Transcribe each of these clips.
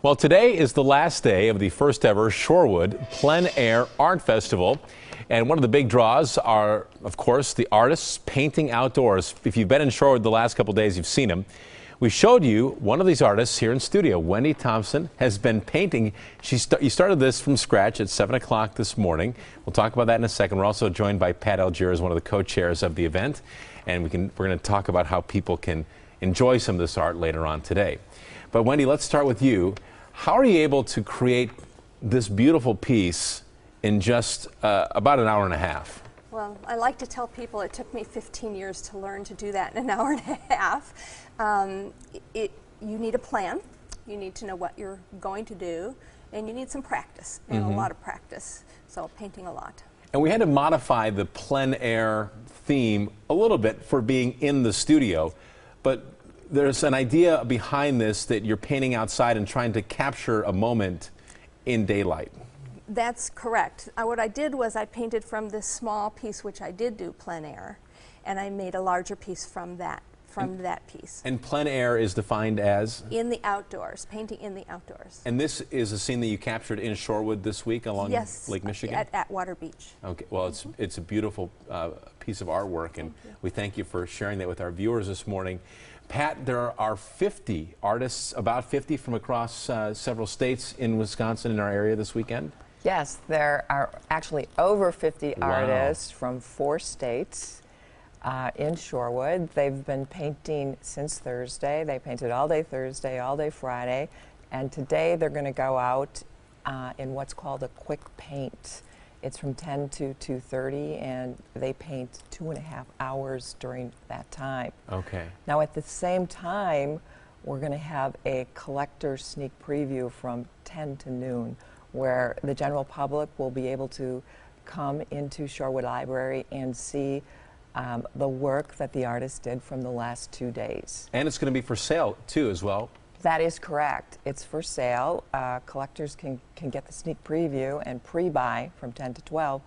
Well, today is the last day of the first ever Shorewood Plein Air Art Festival. And one of the big draws are, of course, the artists painting outdoors. If you've been in Shorewood the last couple days, you've seen them. We showed you one of these artists here in studio. Wendy Thompson has been painting. You started this from scratch at 7 o'clock this morning. We'll talk about that in a second. We're also joined by Pat Algier, as one of the co-chairs of the event. And we're going to talk about how people can enjoy some of this art later on today. But Wendy, let's start with you. How are you able to create this beautiful piece in just about an hour and a half? Well, I like to tell people it took me 15 years to learn to do that in an hour and a half. You need a plan, you need to know what you're going to do, and you need some practice, and a lot of practice. So painting a lot. And we had to modify the plein air theme a little bit for being in the studio, but there's an idea behind this that you're painting outside and trying to capture a moment in daylight. That's correct. What I did was I painted from this small piece, which I did do plein air, and I made a larger piece from that piece. And plein air is defined as? In the outdoors, painting in the outdoors. And this is a scene that you captured in Shorewood this week along Lake Michigan? At Water Beach. Okay, well, it's a beautiful piece of artwork, and we thank you for sharing that with our viewers this morning. Pat, there are 50 artists, about 50 from across several states in Wisconsin in our area this weekend? Yes, there are actually over 50 artists from 4 states in Shorewood. They've been painting since Thursday. They painted all day Thursday, all day Friday, and today they're going to go out in what's called a quick paint. It's from 10 to 2:30, and they paint 2.5 hours during that time. Okay. Now, at the same time, we're going to have a collector sneak preview from 10 to noon, where the general public will be able to come into Shorewood Library and see the work that the artist did from the last 2 days. And it's going to be for sale, too, as well? That is correct. It's for sale. Collectors can get the sneak preview and pre-buy from 10 to 12,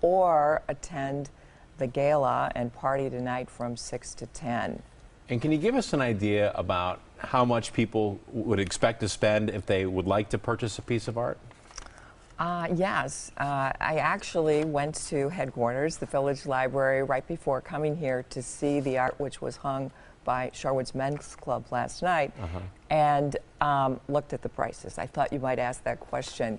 or attend the gala and party tonight from 6 to 10. And can you give us an idea about how much people would expect to spend if they would like to purchase a piece of art? Yes. I actually went to headquarters, the Village Library, right before coming here to see the art which was hung by Shorewood's Men's Club last night, and looked at the prices. I thought you might ask that question.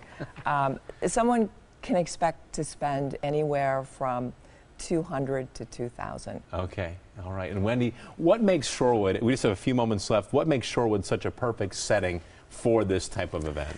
Someone can expect to spend anywhere from $200 to $2,000. Okay, all right. And Wendy, what makes Shorewood, we just have a few moments left, what makes Shorewood such a perfect setting for this type of event?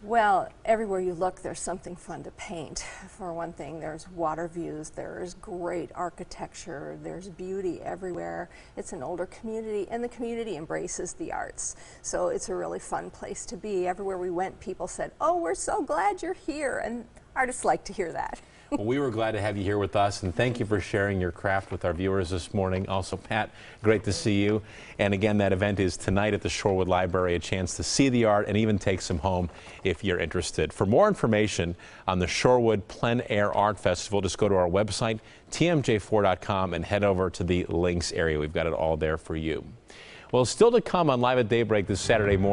Well, everywhere you look, there's something fun to paint. For one thing, there's water views, there's great architecture, there's beauty everywhere. It's an older community, and the community embraces the arts. So it's a really fun place to be. Everywhere we went, people said, "Oh, we're so glad you're here," and artists like to hear that. Well, we were glad to have you here with us, and thank you for sharing your craft with our viewers this morning. Also, Pat, great to see you. And again, that event is tonight at the Shorewood Library, a chance to see the art and even take some home if you're interested. For more information on the Shorewood Plein Air Art Festival, just go to our website, TMJ4.com, and head over to the links area. We've got it all there for you. Well, still to come on Live at Daybreak this Saturday morning.